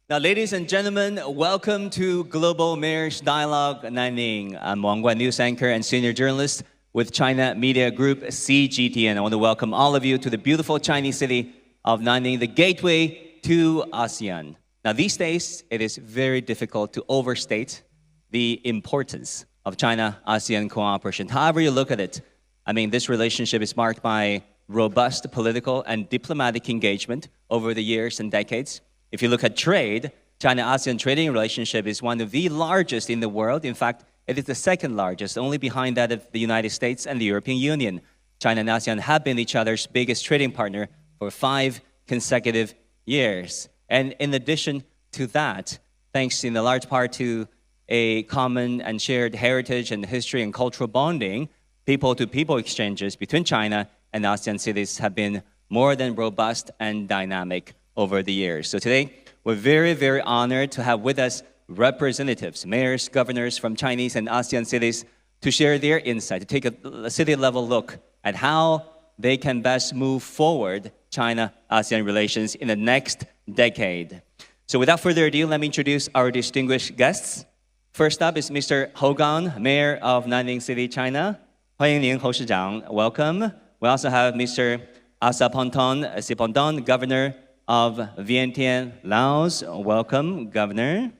Now, ladies and gentlemen, welcome to Global Mayors Dialogue Nanning. I'm Wang, news anchor and senior journalist with China Media Group CGTN. I want to welcome all of you to the beautiful Chinese city of Nanning, the gateway to ASEAN. Now, these days, it is very difficult to overstate the importance of China-ASEAN cooperation. However you look at it, I mean, this relationship is marked by robust political and diplomatic engagement over the years and decades. If you look at trade, China-ASEAN trading relationship is one of the largest in the world. In fact, it is the second largest, only behind that of the United States and the European Union. China and ASEAN have been each other's biggest trading partner for 5 consecutive years. And in addition to that, thanks in a large part to a common and shared heritage and history and cultural bonding, people-to-people exchanges between China and ASEAN cities have been more than robust and dynamic over the years. So today, we're very, very honored to have with us representatives, mayors, governors from Chinese and ASEAN cities to share their insight, to take a city-level look at how they can best move forward China-ASEAN relations in the next decade. So without further ado, let me introduce our distinguished guests. First up is Mr. Hou Gang, Mayor of Nanning City, China. 欢迎您，侯市长, welcome. We also have Mr. Sipondon, Governor of Vientiane, Laos. Welcome, Governor.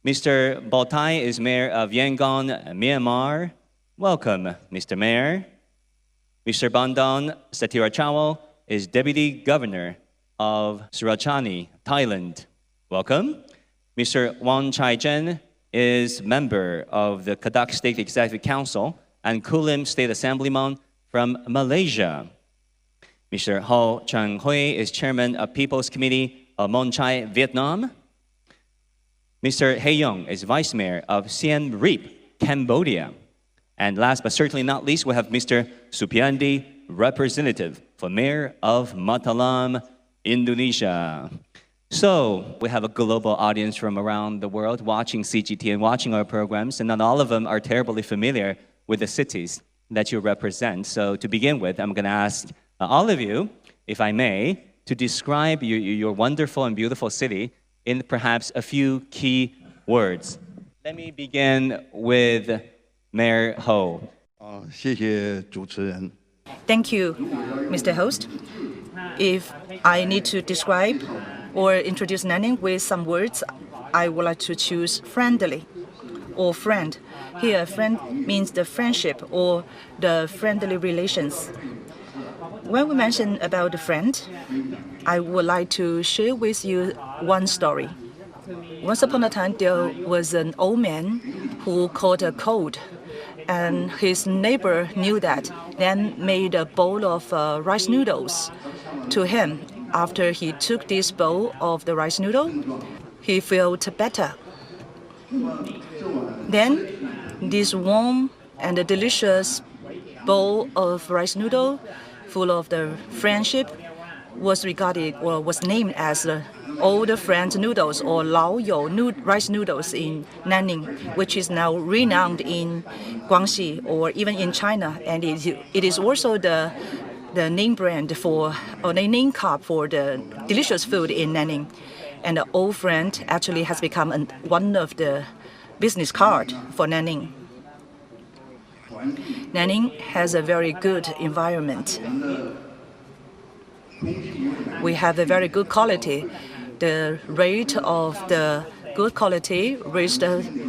Mr. Botai is Mayor of Yangon, Myanmar. Welcome, Mr. Mayor. Mr. Bandon Satirachawal is Deputy Governor of Surat Thani, Thailand. Welcome. Mr. Wang Chai-jen is member of the Kedah State Executive Council and Kulim State Assemblyman from Malaysia. Mr. Ho Chang-hui is chairman of People's Committee of Mong Cai, Vietnam. Mr. He Yong is vice mayor of Siem Reap, Cambodia. And last but certainly not least, we have Mr. Supiandi, representative for mayor of Mataram, Indonesia. So we have a global audience from around the world watching CGTN, watching our programs, and not all of them are terribly familiar with the cities that you represent. So to begin with, I'm going to ask all of you, if I may, to describe your wonderful and beautiful city in perhaps a few key words. Let me begin with Mayor Ho. 谢谢主持人。 Thank you, Mr. Host. If I need to describe or introduce Nanning with some words, I would like to choose friendly or friend. Here, friend means the friendship or the friendly relations. When we mention about a friend, I would like to share with you one story. Once upon a time, there was an old man who caught a cold, and his neighbor knew that, then made a bowl of rice noodles to him. After he took this bowl of the rice noodle, he felt better. Then, this warm and delicious bowl of rice noodle full of the friendship was regarded or was named as the Old Friend Noodles or Lao You rice noodles in Nanning, which is now renowned in Guangxi or even in China, and it is also the name brand for or the name card for the delicious food in Nanning. And the Old Friend actually has become one of the business card for Nanning. Nanning has a very good environment. We have a very good quality. The rate of the good quality reached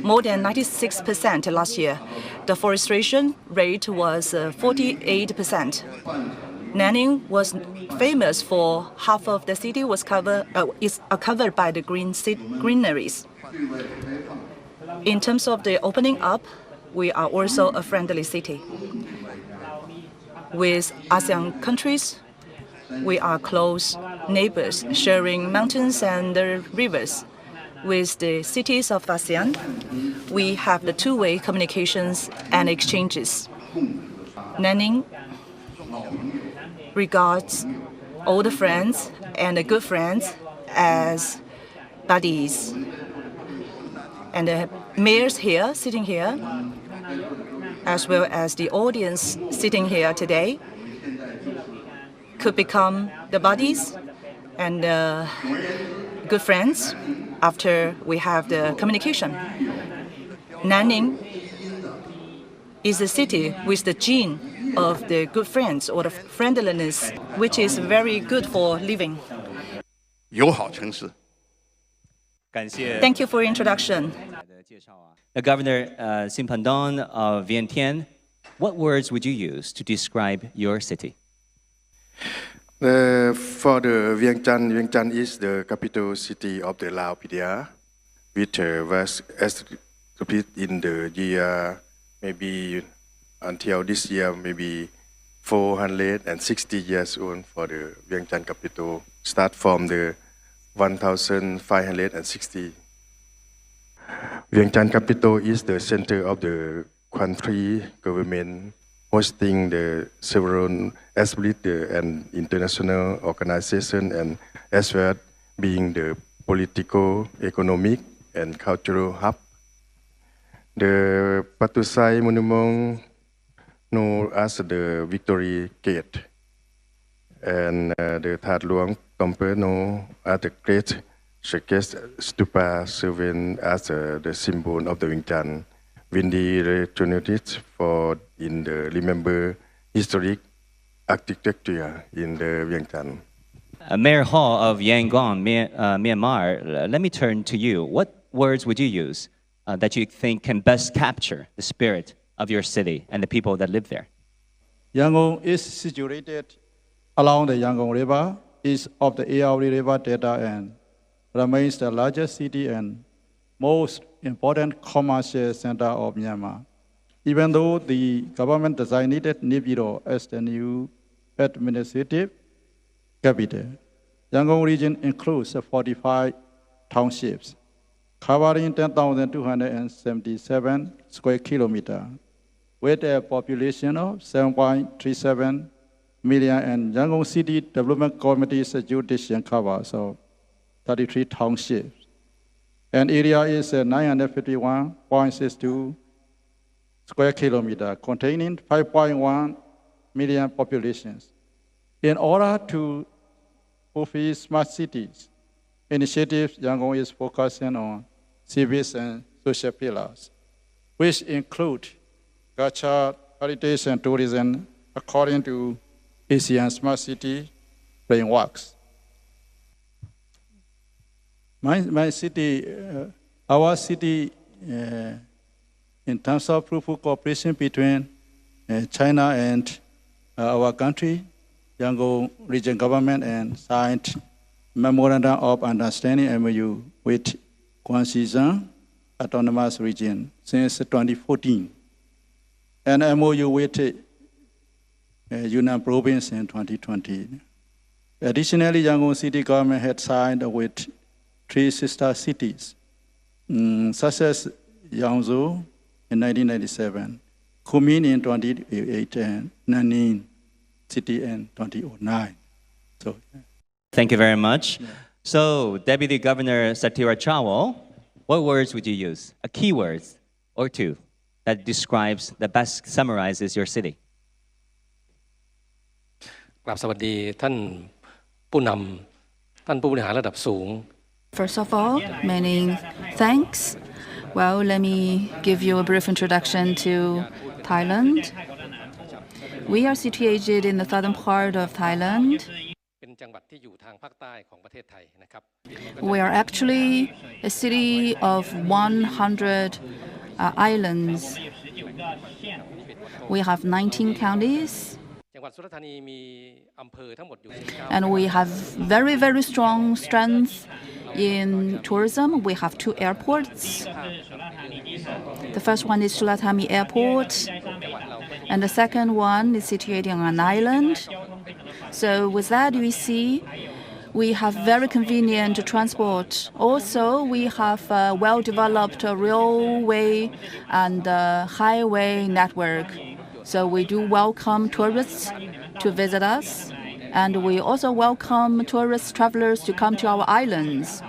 more than 96% last year. The forestation rate was 48%. Nanning was famous for half of the city is covered by the greeneries. In terms of the opening up, we are also a friendly city. With ASEAN countries, we are close neighbors, sharing mountains and rivers. With the cities of ASEAN, we have the two-way communications and exchanges. Nanning regards old friends and good friends as buddies. And the mayors here, sitting here, as well as the audience sitting here today, could become the buddies and good friends after we have the communication. Nanning is a city with the gene of the good friends or the friendliness, which is very good for living. 友好城市。 Thank you for your introduction. Governor Simpandon of Vientiane, what words would you use to describe your city? For the Vientiane is the capital city of the Lao PDR, which was established in the year maybe until this year maybe 460 years old for the Vientiane capital. Start from the 1560. Vientiane capital is the center of the country government, hosting the several established and international organizations, and as well being the political, economic, and cultural hub. The Patusai Monument, known as the Victory Gate, and the That Luang Temple, known as the Great Circus Stupa, serving as the symbol of the Vientiane. Windy retorted for in the remember historic architecture in the Vientiane. Mayor Hall of Yangon, Myanmar, let me turn to you. What words would you use that you think can best capture the spirit of your city and the people that live there? Yangon is situated along the Yangon River, east of the Aori River Delta, and remains the largest city and most important commercial center of Myanmar. Even though the government designated Naypyidaw as the new administrative capital, Yangon region includes 45 townships, covering 10,277 square kilometers, with a population of 7.37 million, and Yangon City Development Committee's jurisdiction covers 33 townships. And area is 951.62 square kilometers, containing 5.1 million populations. In order to fulfill smart cities initiatives, Yangon is focusing on civic and social pillars, which include culture, heritage, and tourism, according to ASEAN Smart City frameworks. Our city, in terms of fruitful cooperation between China and our country, Yangon region government, and signed Memorandum of Understanding (MOU) with Guangxi Zhuang Autonomous Region since 2014, and MOU with Yunnan Province in 2020. Additionally, Yangon city government had signed with 3 sister cities, such as Yangzhou in 1997, Kulim in 2008, and Nanning city in 2009. So, Thank you very much. Yeah. So, Deputy Governor Sathira Chawal, what words would you use? A key word or two that describes, that best summarizes your city. กราบสวัสดีท่านผู้นำท่านผู้บริหารระดับสูง First of all, many thanks. Well, let me give you a brief introduction to Thailand. We are situated in the southern part of Thailand. We are actually a city of 100 islands. We have 19 counties. And we have very, very strong strength in tourism. We have 2 airports. The first one is Surat Thani Airport, and the second one is situated on an island. So with that, we see we have very convenient transport. Also, we have a well-developed railway and highway network. So we do welcome tourists to visit us, and we also welcome tourist travelers to come to our islands.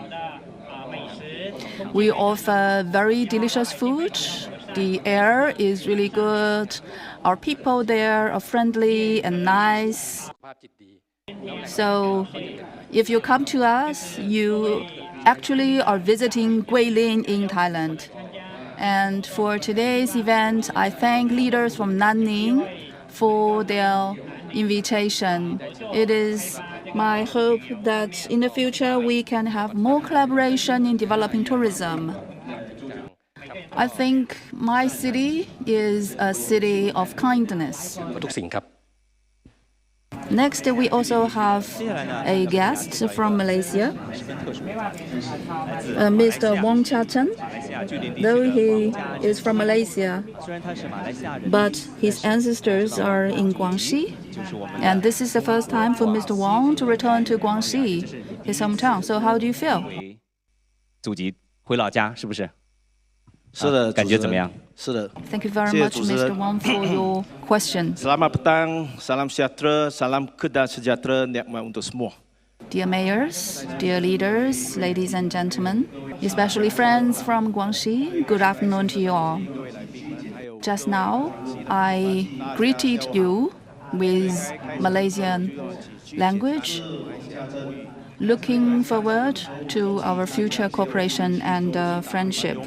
We offer very delicious food. The air is really good. Our people there are friendly and nice. So if you come to us, you actually are visiting Guilin in Thailand. And for today's event, I thank leaders from Nanning for their invitation. It is my hope that in the future we can have more collaboration in developing tourism. I think my city is a city of kindness. ทุกสิ่งครับ Next, we also have a guest from Malaysia, Mr. Wang Though he is from Malaysia, but his ancestors are in Guangxi, and this is the first time for Mr. Wang to return to Guangxi, his hometown. So how do you feel? 祖籍回老家是不是？是的，感觉怎么样？是的。 Thank you very much, Mr. Wang, for your question. Selamat petang, salam sejahtera, salam kedah sejahtera, nikmat untuk semua. Dear mayors, dear leaders, ladies and gentlemen, especially friends from Guangxi, good afternoon to you all. Just now, I greeted you with Malaysian language, looking forward to our future cooperation and friendship.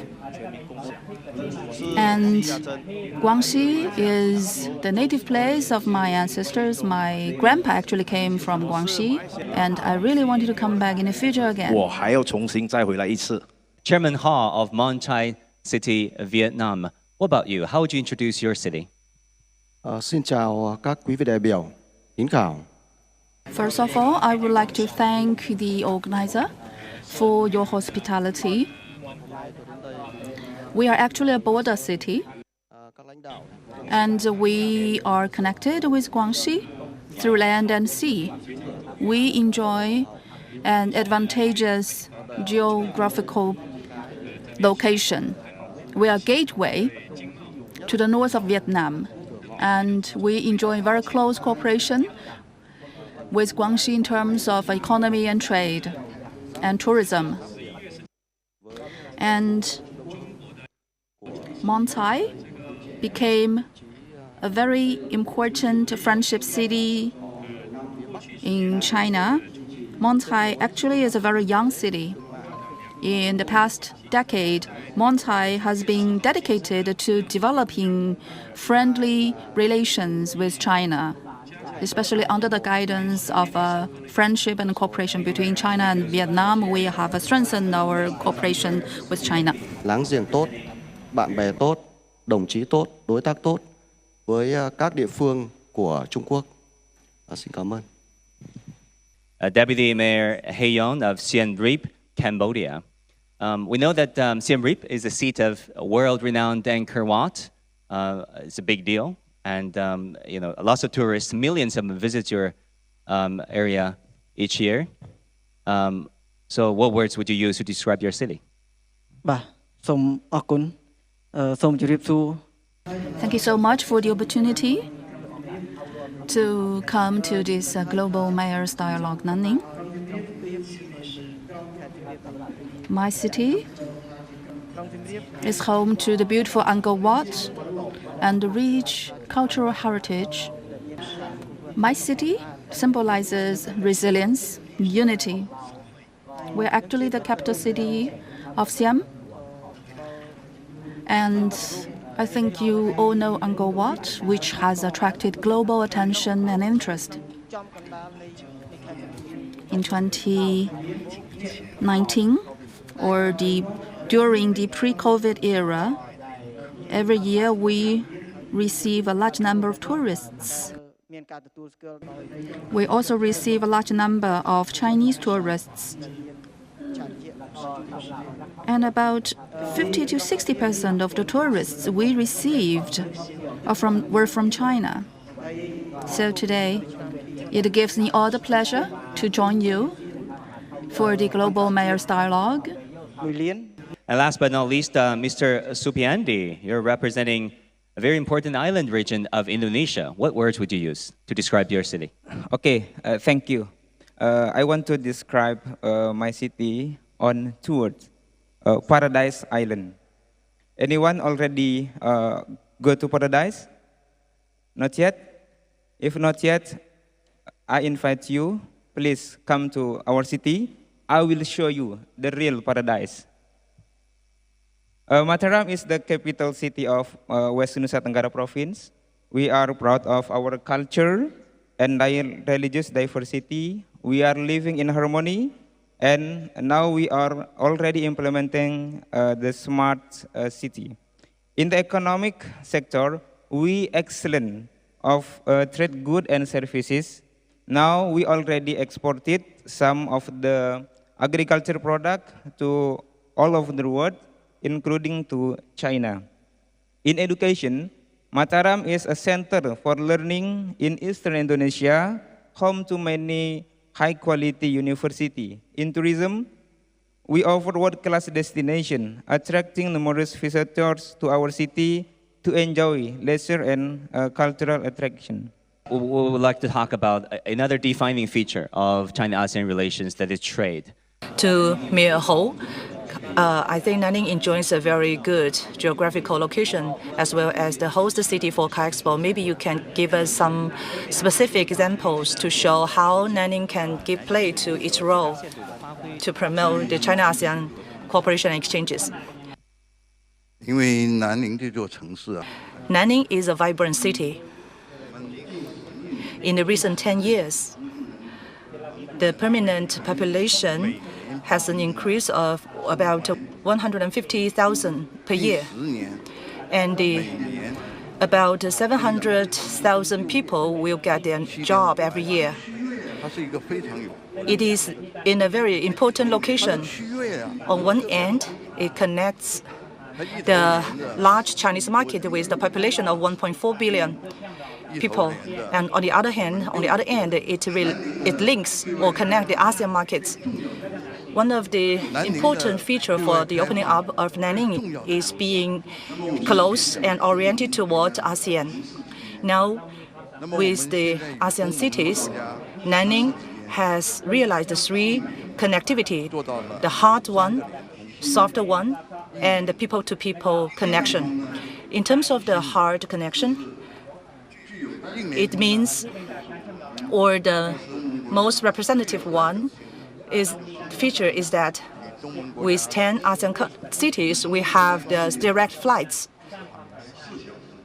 And Guangxi is the native place of my ancestors. My grandpa actually came from Guangxi, and I really wanted to come back in the future again. 我还要重新再回来一次。 Chairman Ha of Mong Cai City, Vietnam. What about you? How would you introduce your city? Xin chào các quý vị đại biểu, kính chào. First of all, I would like to thank the organizer for your hospitality. We are actually a border city, and we are connected with Guangxi through land and sea. We enjoy an advantageous geographical location. We are a gateway to the north of Vietnam, and we enjoy very close cooperation with Guangxi in terms of economy and trade and tourism. And Mong Cai became a very important friendship city in China. Mong Cai actually is a very young city. In the past decade, Mong Cai has been dedicated to developing friendly relations with China, especially under the guidance of friendship and cooperation between China and Vietnam. We have strengthened our cooperation with China. Láng giềng tốt, bạn bè tốt, đồng chí tốt, đối tác tốt với các địa phương của Trung Quốc. Xin cảm ơn. Deputy Mayor Hayon of Siem Reap, Cambodia. We know that Siem Reap is the seat of world-renowned Angkor Wat. It's a big deal, and lots of tourists, millions of them visit your area each year. So, what words would you use to describe your city? Thank you so much for the opportunity to come to this Global Mayors Dialogue Nanning. My city is home to the beautiful Angkor Wat and the rich cultural heritage. My city symbolizes resilience, unity. We're actually the capital city of Siem. And I think you all know Angkor Wat, which has attracted global attention and interest. In 2019, or during the pre-COVID era, every year we receive a large number of tourists. We also receive a large number of Chinese tourists. And about 50 to 60% of the tourists we received were from China. So today, it gives me all the pleasure to join you for the Global Mayors Dialogue. And last but not least, Mr. Supiandi, you're representing a very important island region of Indonesia. What words would you use to describe your city? Okay, thank you. I want to describe my city on two words. Paradise Island. Anyone already go to Paradise? Not yet? If not yet, I invite you, please come to our city. I will show you the real paradise. Mataram is the capital city of West Nusa Tenggara province. We are proud of our culture and religious diversity. We are living in harmony, and now we are already implementing the smart city. In the economic sector, we excellent of trade goods and services. Now we already exported some of the agriculture product to all over the world, including to China. In education, Mataram is a center for learning in Eastern Indonesia, home to many high-quality universities. In tourism, we offer world-class destination, attracting numerous visitors to our city to enjoy leisure and cultural attraction. We would like to talk about another defining feature of China-ASEAN relations, that is trade. To me a whole, I think Nanning enjoys a very good geographical location as well as the host city for Car Expo. Maybe you can give us some specific examples to show how Nanning can give play to its role to promote the China-ASEAN cooperation and exchanges. 因为南宁这座城市啊， Nanning is a vibrant city. In the recent 10 years, the permanent population has an increase of about 150,000 per year. 10年 And about 700,000 people will get their job every year. 它是一个非常有 It is in a very important location. 区位啊， On one end, it connects the large Chinese market with the population of 1.4 billion people. And on the other hand, on the other end, it links or connects the ASEAN markets. One of the important features for the opening up of Nanning is being close and oriented towards ASEAN. Now, with the ASEAN cities, Nanning has realized the three connectivity: the hard one, softer one, and the people-to-people connection. In terms of the hard connection, it means, or the most representative one feature is that with 10 ASEAN cities, we have the direct flights.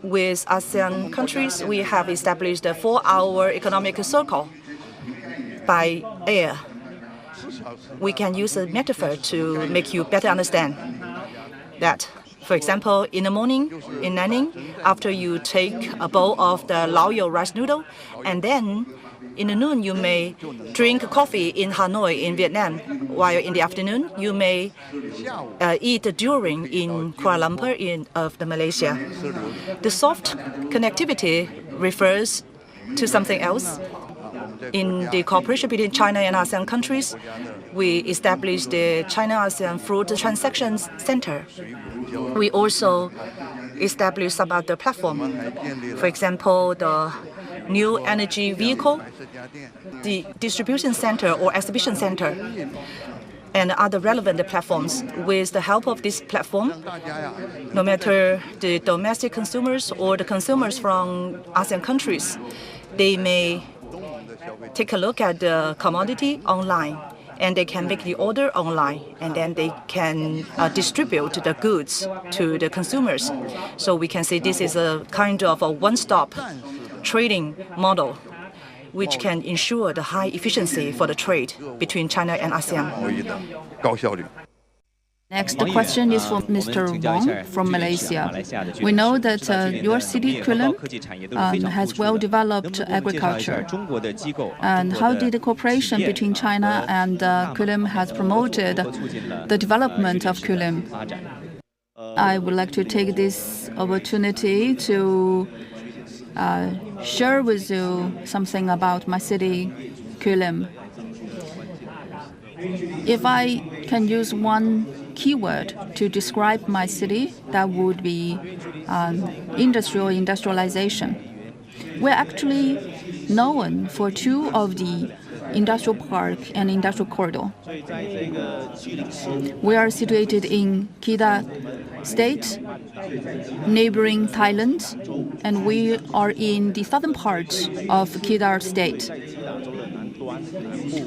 With ASEAN countries, we have established a 4-hour economic circle by air. We can use a metaphor to make you better understand that. For example, in the morning in Nanning, after you take a bowl of the Laoyo rice noodle, and then in the noon you may drink coffee in Hanoi in Vietnam, while in the afternoon you may eat durian in Kuala Lumpur of Malaysia. The soft connectivity refers to something else. In the cooperation between China and ASEAN countries, we established the China-ASEAN Fruit Transactions Center. We also established some other platform. For example, the new energy vehicle, the distribution center or exhibition center, and other relevant platforms. With the help of this platform, no matter the domestic consumers or the consumers from ASEAN countries, they may take a look at the commodity online, and they can make the order online, and then they can distribute the goods to the consumers. So we can say this is a kind of a one-stop trading model, which can ensure the high efficiency for the trade between China and ASEAN. 高效率。 Next question is from Mr. Wang from Malaysia. We know that your city, Kulim, has well-developed agriculture. And how did the cooperation between China and Kulim has promoted the development of Kulim? I would like to take this opportunity to share with you something about my city, Kulim. If I can use one keyword to describe my city, that would be industrialization. We're actually known for two of the industrial park and industrial corridor. We are situated in Kedah State, neighboring Thailand, and we are in the southern part of Kedar State.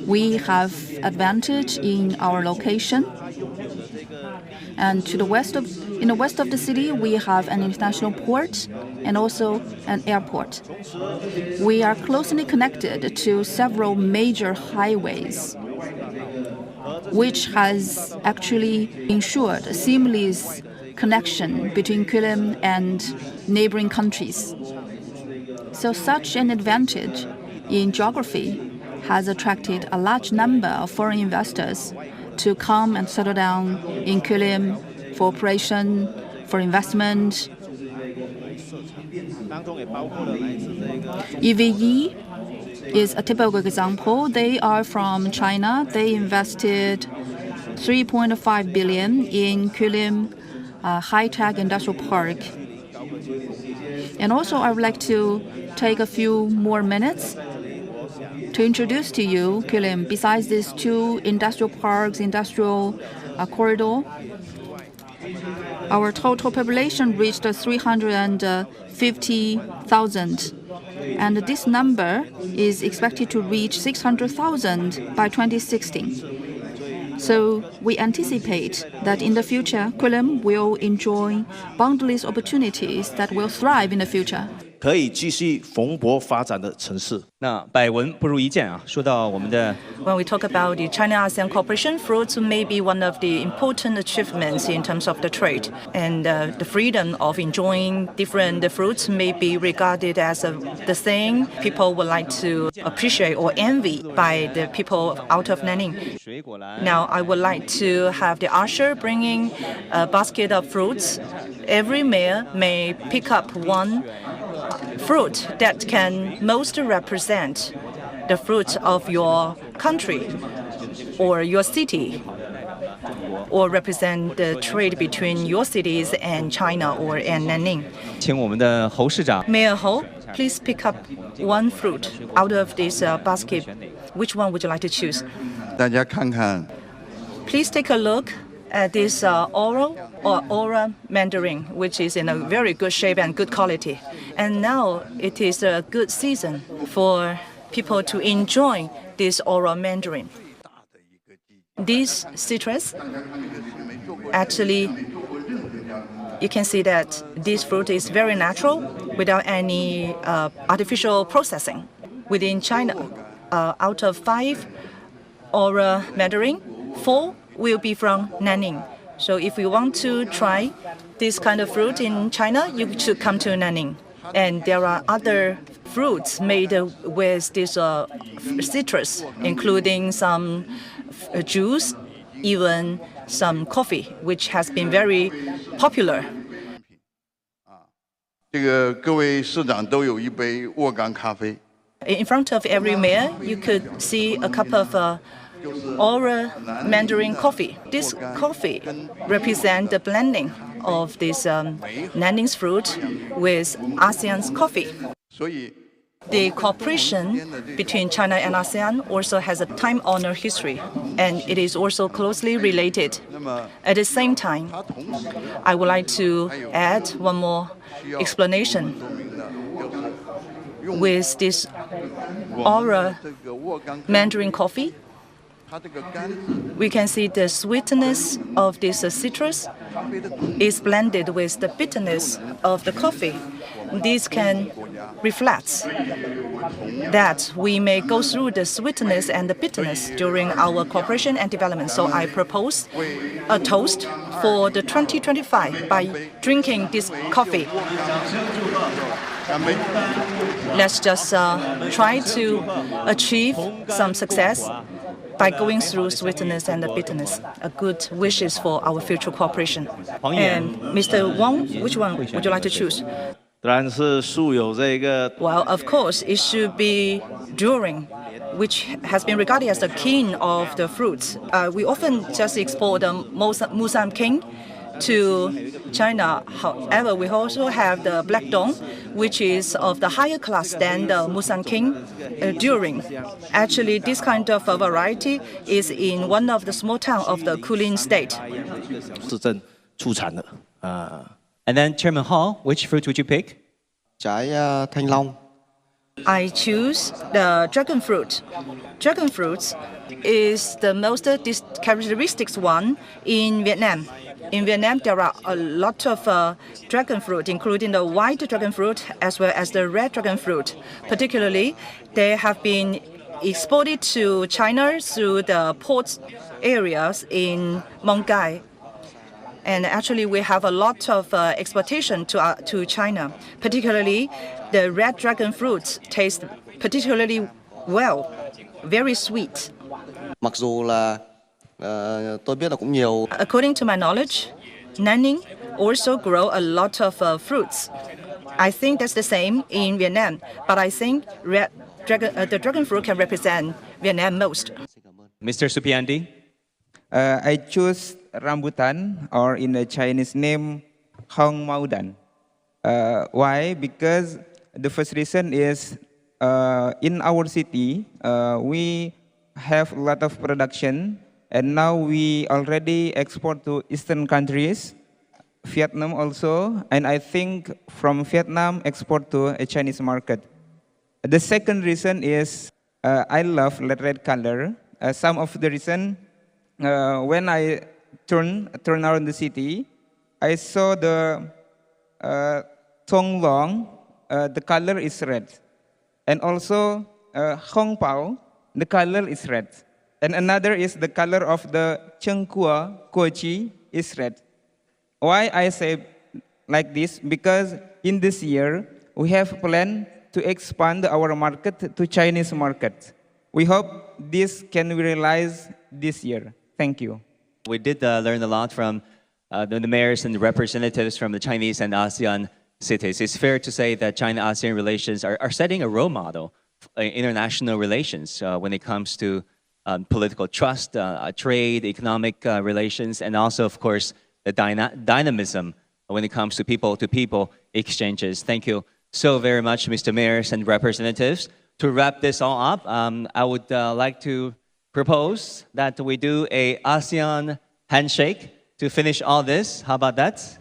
We have advantage in our location, and in the west of the city, we have an international port and also an airport. We are closely connected to several major highways, which has actually ensured a seamless connection between Kulim and neighboring countries. So such an advantage in geography has attracted a large number of foreign investors to come and settle down in Kulim for operation, for investment. EVE is a typical example. They are from China. They invested 3.5 billion in Kulim high-tech industrial park. And also, I would like to take a few more minutes to introduce to you Kulim. Besides these two industrial parks, industrial corridor, our total population reached 350,000. And this number is expected to reach 600,000 by 2016. So we anticipate that in the future, Kulim will enjoy boundless opportunities that will thrive in the future. 可以继续蓬勃发展的城市。那百闻不如一见啊！说到我们的 When we talk about the China-ASEAN cooperation, fruits may be one of the important achievements in terms of the trade. And the freedom of enjoying different fruits may be regarded as the thing people would like to appreciate or envy by the people out of Nanning. Now, I would like to have the usher bringing a basket of fruits. Every mayor may pick up one fruit that can most represent the fruit of your country or your city, or represent the trade between your cities and China or and Nanning. 请我们的侯市长 Mayor Ho, please pick up one fruit out of this basket. Which one would you like to choose? 大家看看， Please take a look at this Aura mandarin, which is in a very good shape and good quality. And now it is a good season for people to enjoy this Aura mandarin. This citrus, actually, you can see that this fruit is very natural without any artificial processing. Within China, out of 5 Aura mandarin, 4 will be from Nanning. So if you want to try this kind of fruit in China, you should come to Nanning. And there are other fruits made with this citrus, including some juice, even some coffee, which has been very popular. 这个各位市长都有一杯沃冈咖啡。 In front of every mayor, you could see a cup of Aura mandarin coffee. This coffee represents the blending of this Nanning's fruit with ASEAN's coffee. 所以 The cooperation between China and ASEAN also has a time-honored history, and it is also closely related. At the same time, I would like to add one more explanation. With this Aura mandarin coffee, we can see the sweetness of this citrus is blended with the bitterness of the coffee. This can reflect that we may go through the sweetness and the bitterness during our cooperation and development. So I propose a toast for the 2025 by drinking this coffee. Let's just try to achieve some success by going through sweetness and the bitterness. A good wishes for our future cooperation. And Mr. Wang, which one would you like to choose? 当然是素有这个 Well, of course, it should be during, which has been regarded as the king of the fruits. We often just export the Musam king to China. However, we also have the Black Dong, which is of the higher class than the Musam king during. Actually, this kind of variety is in one of the small towns of the Kulim state. 市政出产的 And then Chairman Hall, which fruit would you pick? trái thanh long. I choose the dragon fruit. Dragon fruit is the most characteristic one in Vietnam. In Vietnam, there are a lot of dragon fruit, including the white dragon fruit as well as the red dragon fruit. Particularly, they have been exported to China through the port areas in Mong Cai. And actually, we have a lot of exportation to China. Particularly, the red dragon fruit tastes particularly well, very sweet. Mặc dù là tôi biết là cũng nhiều. According to my knowledge, Nanning also grow a lot of fruits. I think that's the same in Vietnam, but I think the dragon fruit can represent Vietnam most. Mr. Supiandi? I choose rambutan, or in the Chinese name, Hong Maudan. Why? Because the first reason is in our city, we have a lot of production, and now we already export to Eastern countries, Vietnam also, and I think from Vietnam export to a Chinese market. The second reason is I love red color. Some of the reason, when I turn around the city, I saw the Thong Long, the color is red. And also Hong Pao, the color is red. And another is the color of the Cheng Kua, Kochi, is red. Why I say like this? Because in this year, we have planned to expand our market to Chinese market. We hope this can be realized this year. Thank you. We did learn a lot from the mayors and the representatives from the Chinese and ASEAN cities. It's fair to say that China-ASEAN relations are setting a role model in international relations when it comes to political trust, trade, economic relations, and also, of course, the dynamism when it comes to people-to-people exchanges. Thank you so very much, Mr. Mayors and representatives. To wrap this all up, I would like to propose that we do an ASEAN handshake to finish all this. How about that?